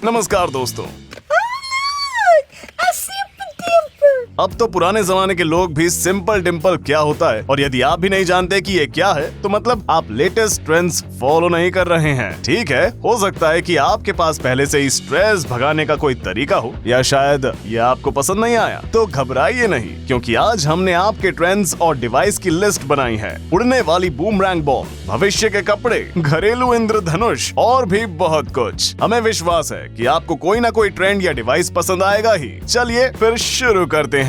नमस्कार दोस्तों। अब तो पुराने जमाने के लोग भी सिंपल डिम्पल क्या होता है और यदि आप भी नहीं जानते कि ये क्या है तो मतलब आप लेटेस्ट ट्रेंड्स फॉलो नहीं कर रहे हैं। ठीक है, हो सकता है कि आपके पास पहले से ही स्ट्रेस भगाने का कोई तरीका हो या शायद ये आपको पसंद नहीं आया। तो घबराइए नहीं, क्योंकि आज हमने आपके ट्रेंड्स और डिवाइस की लिस्ट बनाई है। उड़ने वाली बूमरैंग बॉल, भविष्य के कपड़े, घरेलू इंद्रधनुष और भी बहुत कुछ। हमें विश्वास है कि आपको कोई ना कोई ट्रेंड या डिवाइस पसंद आएगा ही। चलिए फिर शुरू करते हैं।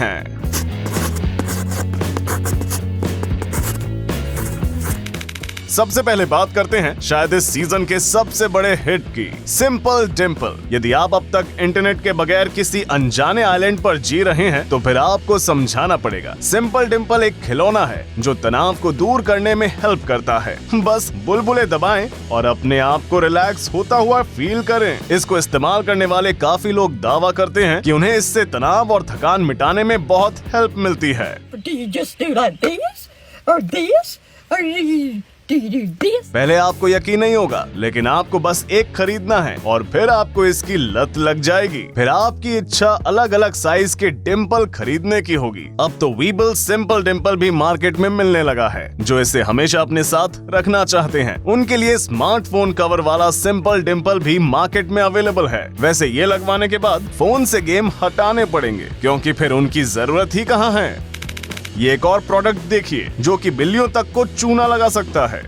सबसे पहले बात करते हैं शायद इस सीजन के सबसे बड़े हिट की, सिंपल डिम्पल। यदि आप अब तक इंटरनेट के बगैर किसी अनजाने आइलैंड पर जी रहे हैं तो फिर आपको समझाना पड़ेगा। सिंपल डिम्पल एक खिलौना है जो तनाव को दूर करने में हेल्प करता है। बस बुलबुले दबाएं और अपने आप को रिलैक्स होता हुआ फील करें। इसको इस्तेमाल करने वाले काफी लोग दावा करते हैं कि उन्हें इससे तनाव और थकान मिटाने में बहुत हेल्प मिलती है। पहले आपको यकीन नहीं होगा, लेकिन आपको बस एक खरीदना है और फिर आपको इसकी लत लग जाएगी। फिर आपकी इच्छा अलग अलग साइज के डिम्पल खरीदने की होगी। अब तो वीबल सिंपल डिम्पल भी मार्केट में मिलने लगा है। जो इसे हमेशा अपने साथ रखना चाहते हैं उनके लिए स्मार्टफोन कवर वाला सिंपल डिम्पल भी मार्केट में अवेलेबल है। वैसे ये लगवाने के बाद फोन से गेम हटाने पड़ेंगे, क्योंकि फिर उनकी जरूरत ही कहाँ है। ये एक और प्रोडक्ट देखिए जो कि बिल्लियों तक को चूना लगा सकता है।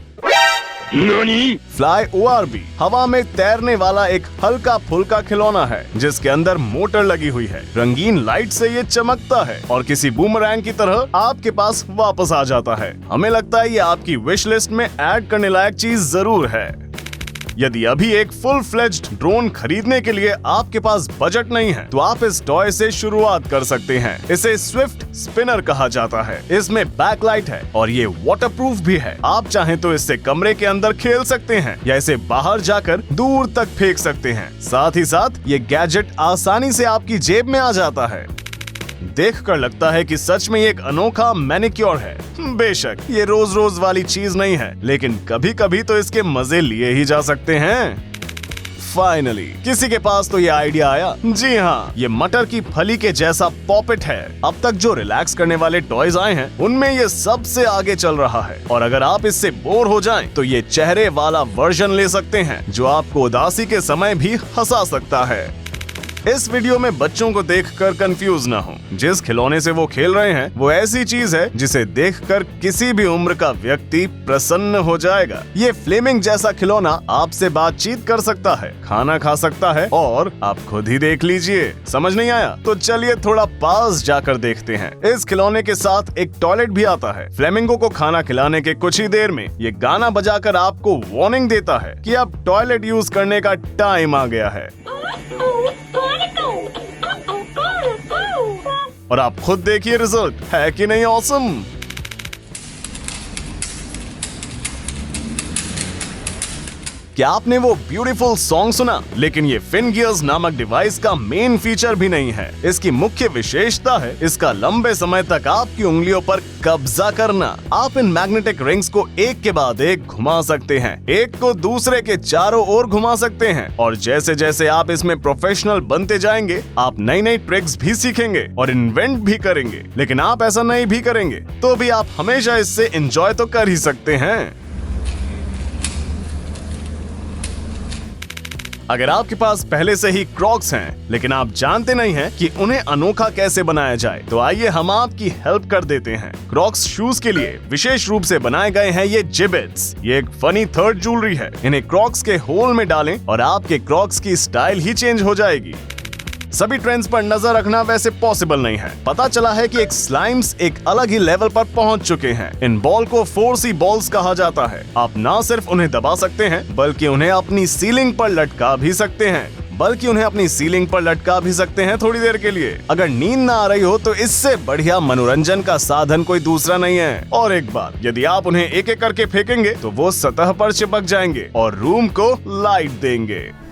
फ्लाई ORB हवा में तैरने वाला एक हल्का फुल्का खिलौना है जिसके अंदर मोटर लगी हुई है। रंगीन लाइट से ये चमकता है और किसी बूमरैंग की तरह आपके पास वापस आ जाता है। हमें लगता है ये आपकी विश लिस्ट में ऐड करने लायक चीज जरूर है। यदि अभी एक फुल फ्लेज्ड ड्रोन खरीदने के लिए आपके पास बजट नहीं है तो आप इस टॉय से शुरुआत कर सकते हैं। इसे स्विफ्ट स्पिनर कहा जाता है। इसमें बैकलाइट है और ये वाटरप्रूफ भी है। आप चाहें तो इससे कमरे के अंदर खेल सकते हैं या इसे बाहर जाकर दूर तक फेंक सकते हैं। साथ ही साथ ये गैजेट आसानी से आपकी जेब में आ जाता है। देखकर लगता है कि सच में एक अनोखा मैनिक्योर है। बेशक ये रोज रोज वाली चीज नहीं है, लेकिन कभी कभी तो इसके मजे लिए ही जा सकते हैं। फाइनली किसी के पास तो ये आइडिया आया। जी हाँ, ये मटर की फली के जैसा पॉपेट है। अब तक जो रिलैक्स करने वाले टॉयज आए हैं उनमें ये सबसे आगे चल रहा है। और अगर आप इससे बोर हो जाएं तो ये चेहरे वाला वर्जन ले सकते हैं जो आपको उदासी के समय भी हंसा सकता है। इस वीडियो में बच्चों को देखकर कंफ्यूज ना हो। जिस खिलौने से वो खेल रहे हैं वो ऐसी चीज है जिसे देखकर किसी भी उम्र का व्यक्ति प्रसन्न हो जाएगा। ये फ्लेमिंग जैसा खिलौना आपसे बातचीत कर सकता है, खाना खा सकता है और आप खुद ही देख लीजिए। समझ नहीं आया तो चलिए थोड़ा पास जाकर देखते हैं। इस खिलौने के साथ एक टॉयलेट भी आता है। फ्लेमिंगो को खाना खिलाने के कुछ ही देर में ये गाना बजाकर आपको वार्निंग देता है कि अब टॉयलेट यूज करने का टाइम आ गया है। और आप खुद देखिए रिजल्ट है कि नहीं ऑसम। क्या आपने वो ब्यूटीफुल सॉन्ग सुना? लेकिन ये फिन गियर्स नामक डिवाइस का मेन फीचर भी नहीं है। इसकी मुख्य विशेषता है इसका लंबे समय तक आपकी उंगलियों पर कब्जा करना। आप इन मैग्नेटिक रिंग्स को एक के बाद एक घुमा सकते हैं, एक को दूसरे के चारों ओर घुमा सकते हैं। और जैसे जैसे आप इसमें प्रोफेशनल बनते जाएंगे आप नई नई ट्रिक्स भी सीखेंगे और इन्वेंट भी करेंगे। लेकिन आप ऐसा नहीं भी करेंगे तो भी आप हमेशा इससे एंजॉय तो कर ही सकते हैं। अगर आपके पास पहले से ही क्रॉक्स हैं लेकिन आप जानते नहीं हैं कि उन्हें अनोखा कैसे बनाया जाए तो आइए हम आपकी हेल्प कर देते हैं। क्रॉक्स शूज के लिए विशेष रूप से बनाए गए हैं ये जिबेट्स। ये एक फनी थर्ड ज्वेलरी है। इन्हें क्रॉक्स के होल में डालें और आपके क्रॉक्स की स्टाइल ही चेंज हो जाएगी। सभी ट्रेंड्स पर नजर रखना वैसे पॉसिबल नहीं है। पता चला है कि एक स्लाइम्स एक अलग ही लेवल पर पहुंच चुके हैं। इन बॉल को 4C बॉल्स कहा जाता है। आप ना सिर्फ उन्हें दबा सकते हैं बल्कि उन्हें अपनी सीलिंग पर लटका भी सकते हैं थोड़ी देर के लिए। अगर नींद ना आ रही हो तो इससे बढ़िया मनोरंजन का साधन कोई दूसरा नहीं है। और एक बात, यदि आप उन्हें एक एक करके फेंकेंगे तो वो सतह पर चिपक जाएंगे और रूम को लाइट देंगे।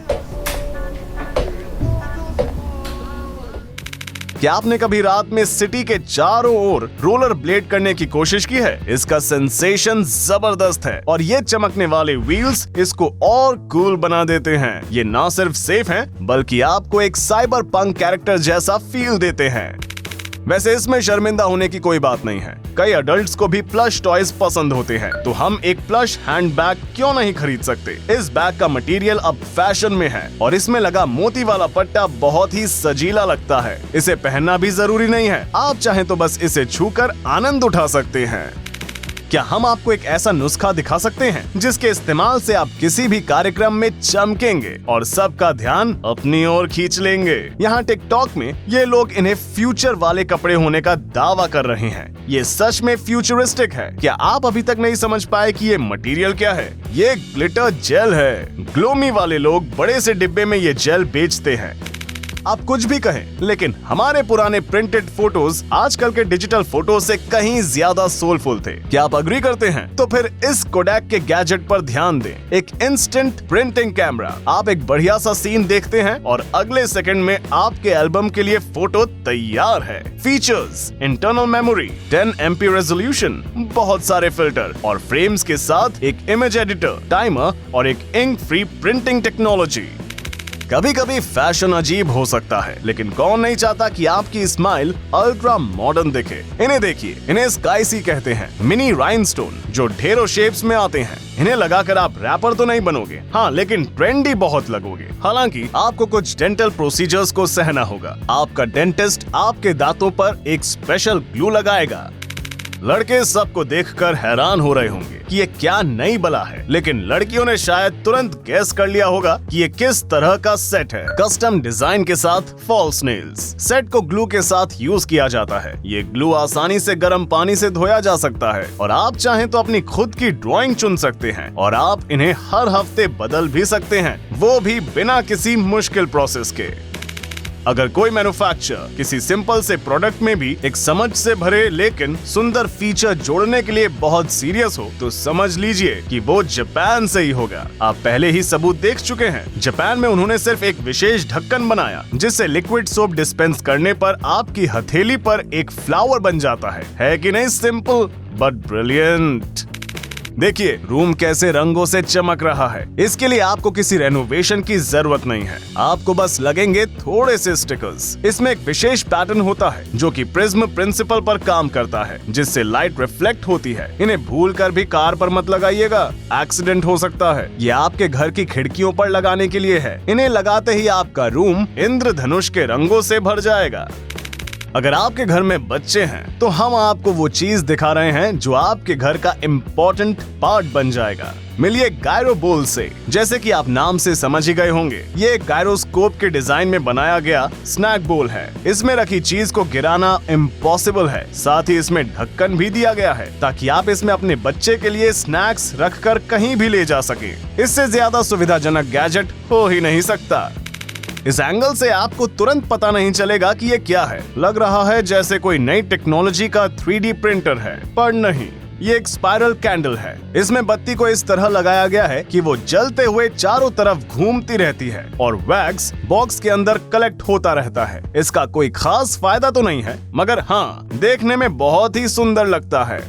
क्या आपने कभी रात में सिटी के चारों ओर रोलर ब्लेड करने की कोशिश की है? इसका सेंसेशन जबरदस्त है और ये चमकने वाले व्हील्स इसको और कूल बना देते हैं। ये ना सिर्फ सेफ हैं, बल्कि आपको एक साइबर पंक कैरेक्टर जैसा फील देते हैं। वैसे इसमें शर्मिंदा होने की कोई बात नहीं है। कई अडल्ट्स को भी प्लश टॉयज पसंद होते हैं, तो हम एक प्लश हैंड बैग क्यों नहीं खरीद सकते? इस बैग का मटेरियल अब फैशन में है और इसमें लगा मोती वाला पट्टा बहुत ही सजीला लगता है। इसे पहनना भी जरूरी नहीं है, आप चाहें तो बस इसे छूकर आनंद उठा सकते हैं। क्या हम आपको एक ऐसा नुस्खा दिखा सकते हैं जिसके इस्तेमाल से आप किसी भी कार्यक्रम में चमकेंगे और सबका ध्यान अपनी ओर खींच लेंगे? यहाँ टिकटॉक में ये लोग इन्हें फ्यूचर वाले कपड़े होने का दावा कर रहे हैं। ये सच में फ्यूचरिस्टिक है। क्या आप अभी तक नहीं समझ पाए कि ये मटेरियल क्या है? ये ग्लिटर जेल है। ग्लोमी वाले लोग बड़े से डिब्बे में ये जेल बेचते हैं। आप कुछ भी कहें, लेकिन हमारे पुराने प्रिंटेड फोटोज आजकल के डिजिटल फोटो से कहीं ज्यादा सोलफुल थे। क्या आप अग्री करते हैं? तो फिर इस कोडैक के गैजेट पर ध्यान दें। एक इंस्टेंट प्रिंटिंग कैमरा। आप एक बढ़िया सा सीन देखते हैं और अगले सेकंड में आपके एल्बम के लिए फोटो तैयार है। Features: internal memory, 10 MP resolution, बहुत सारे फिल्टर और फ्रेम्स के साथ एक इमेज एडिटर, टाइमर और एक इंक फ्री प्रिंटिंग टेक्नोलॉजी। कभी कभी फैशन अजीब हो सकता है, लेकिन कौन नहीं चाहता कि आपकी स्माइल अल्ट्रा मॉडर्न दिखे। इन्हें देखिए, इन्हें स्काईसी कहते हैं। मिनी राइनस्टोन जो ढेरों शेप्स में आते हैं। इन्हें लगाकर आप रैपर तो नहीं बनोगे, हाँ, लेकिन ट्रेंडी बहुत लगोगे। हालांकि आपको कुछ डेंटल प्रोसीजर्स को सहना होगा। आपका डेंटिस्ट आपके दांतों पर एक स्पेशल ग्लू लगाएगा। लड़के सबको देखकर हैरान हो रहे होंगे कि ये क्या नई बला है, लेकिन लड़कियों ने शायद तुरंत गैस कर लिया होगा कि ये किस तरह का सेट है। कस्टम डिजाइन के साथ फॉल्स नेल्स। सेट को ग्लू के साथ यूज किया जाता है। ये ग्लू आसानी से गर्म पानी से धोया जा सकता है और आप चाहें तो अपनी खुद की ड्राइंग चुन सकते हैं और आप इन्हें हर हफ्ते बदल भी सकते हैं, वो भी बिना किसी मुश्किल प्रोसेस के। अगर कोई मैन्युफैक्चरर किसी सिंपल से प्रोडक्ट में भी एक समझ से भरे लेकिन सुंदर फीचर जोड़ने के लिए बहुत सीरियस हो, तो समझ लीजिए कि वो जापान से ही होगा। आप पहले ही सबूत देख चुके हैं। जापान में उन्होंने सिर्फ एक विशेष ढक्कन बनाया जिससे लिक्विड सोप डिस्पेंस करने पर आपकी हथेली पर एक फ्लावर बन जाता है कि नहीं? Simple but brilliant. देखिए रूम कैसे रंगों से चमक रहा है। इसके लिए आपको किसी रेनोवेशन की जरूरत नहीं है, आपको बस लगेंगे थोड़े से स्टिकर्स। इसमें एक विशेष पैटर्न होता है जो कि प्रिज्म प्रिंसिपल पर काम करता है, जिससे लाइट रिफ्लेक्ट होती है। इन्हें भूलकर भी कार पर मत लगाइएगा, एक्सीडेंट हो सकता है। ये आपके घर की खिड़कियों पर लगाने के लिए है। इन्हें लगाते ही आपका रूम इंद्रधनुष के रंगों से भर जाएगा। अगर आपके घर में बच्चे हैं तो हम आपको वो चीज दिखा रहे हैं जो आपके घर का इम्पोर्टेंट पार्ट बन जाएगा। मिलिए गायरो बोल से। जैसे कि आप नाम से समझ ही गए होंगे, ये एक गायरोस्कोप के डिजाइन में बनाया गया स्नैक बोल है। इसमें रखी चीज को गिराना इम्पॉसिबल है। साथ ही इसमें ढक्कन भी दिया गया है ताकि आप इसमें अपने बच्चे के लिए स्नैक्स रखकर कहीं भी ले जा सके। इससे ज्यादा सुविधाजनक गैजेट हो ही नहीं सकता। इस एंगल से आपको तुरंत पता नहीं चलेगा कि ये क्या है। लग रहा है जैसे कोई नई टेक्नोलॉजी का 3D प्रिंटर है, पर नहीं, ये एक स्पाइरल कैंडल है। इसमें बत्ती को इस तरह लगाया गया है कि वो जलते हुए चारों तरफ घूमती रहती है और वैक्स बॉक्स के अंदर कलेक्ट होता रहता है। इसका कोई खास फायदा तो नहीं है, मगर हाँ, देखने में बहुत ही सुंदर लगता है।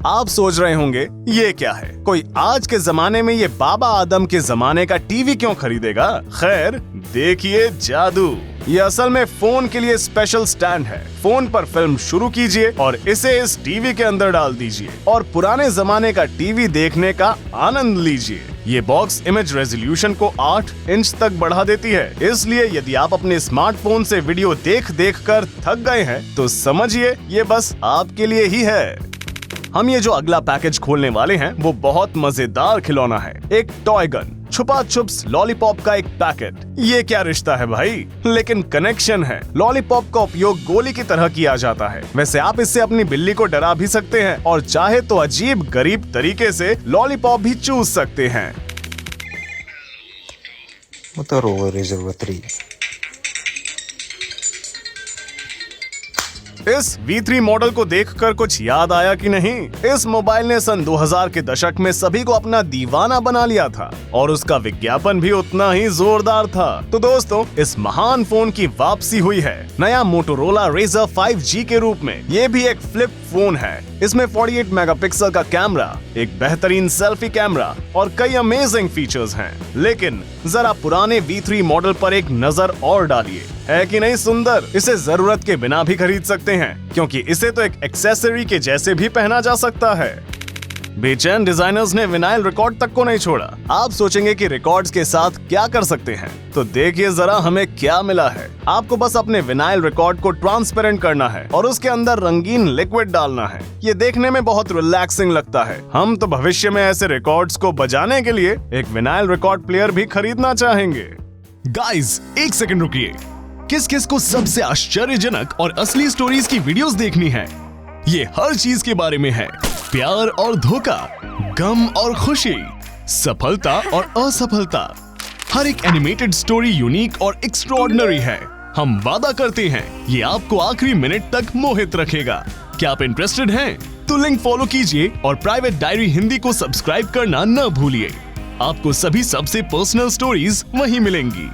आप सोच रहे होंगे ये क्या है? कोई आज के जमाने में ये बाबा आदम के जमाने का टीवी क्यों खरीदेगा? खैर, देखिए जादू। ये असल में फोन के लिए स्पेशल स्टैंड है। फोन पर फिल्म शुरू कीजिए और इसे इस टीवी के अंदर डाल दीजिए और पुराने जमाने का टीवी देखने का आनंद लीजिए। ये बॉक्स इमेज रेजोल्यूशन को 8 इंच तक बढ़ा देती है, इसलिए यदि आप अपने स्मार्टफोन से वीडियो देख देख कर थक गए हैं तो समझिए ये बस आपके लिए ही है। हम ये जो अगला पैकेज खोलने वाले हैं वो बहुत मजेदार खिलौना है। एक टॉय गन, छुपा छुप्स लॉलीपॉप का एक पैकेट। ये क्या रिश्ता है भाई? लेकिन कनेक्शन है। लॉलीपॉप का उपयोग गोली की तरह किया जाता है। वैसे आप इससे अपनी बिल्ली को डरा भी सकते हैं और चाहे तो अजीब गरीब तरीके से लॉलीपॉप भी चूस सकते हैं। इस V3 मॉडल को देखकर कुछ याद आया कि नहीं? इस मोबाइल ने सन 2000 के दशक में सभी को अपना दीवाना बना लिया था और उसका विज्ञापन भी उतना ही जोरदार था। तो दोस्तों, इस महान फोन की वापसी हुई है नया मोटोरोला Razr 5G के रूप में। ये भी एक फ्लिप फोन है। इसमें 48 मेगापिक्सल का कैमरा, एक बेहतरीन सेल्फी कैमरा और कई अमेजिंग फीचर्स हैं। लेकिन जरा पुराने V3 मॉडल पर एक नजर और डालिए, है कि नहीं सुंदर? इसे जरूरत के बिना भी खरीद सकते हैं, क्योंकि इसे तो एक एक्सेसरी के जैसे भी पहना जा सकता है। बेचैन डिजाइनर्स ने विनाइल रिकॉर्ड तक को नहीं छोड़ा। आप सोचेंगे कि रिकॉर्ड्स के साथ क्या कर सकते हैं, तो देखिए जरा हमें क्या मिला है। आपको बस अपने विनाइल रिकॉर्ड को ट्रांसपेरेंट करना है और उसके अंदर रंगीन लिक्विड डालना है। ये देखने में बहुत रिलैक्सिंग लगता है। हम तो भविष्य में ऐसे रिकॉर्ड्स को बजाने के लिए एक विनाइल रिकॉर्ड प्लेयर भी खरीदना चाहेंगे। गाइस, एक सेकंड रुकिए। किस किस को सबसे आश्चर्यजनक और असली स्टोरीज की वीडियोस देखनी है? ये हर चीज के बारे में है। प्यार और धोखा, गम और खुशी, सफलता और असफलता। हर एक एनिमेटेड स्टोरी यूनिक और एक्स्ट्राऑर्डिनरी है। हम वादा करते हैं ये आपको आखिरी मिनट तक मोहित रखेगा। क्या आप इंटरेस्टेड हैं? तो लिंक फॉलो कीजिए और प्राइवेट डायरी हिंदी को सब्सक्राइब करना न भूलिए। आपको सभी सबसे पर्सनल स्टोरीज वहीं मिलेंगी।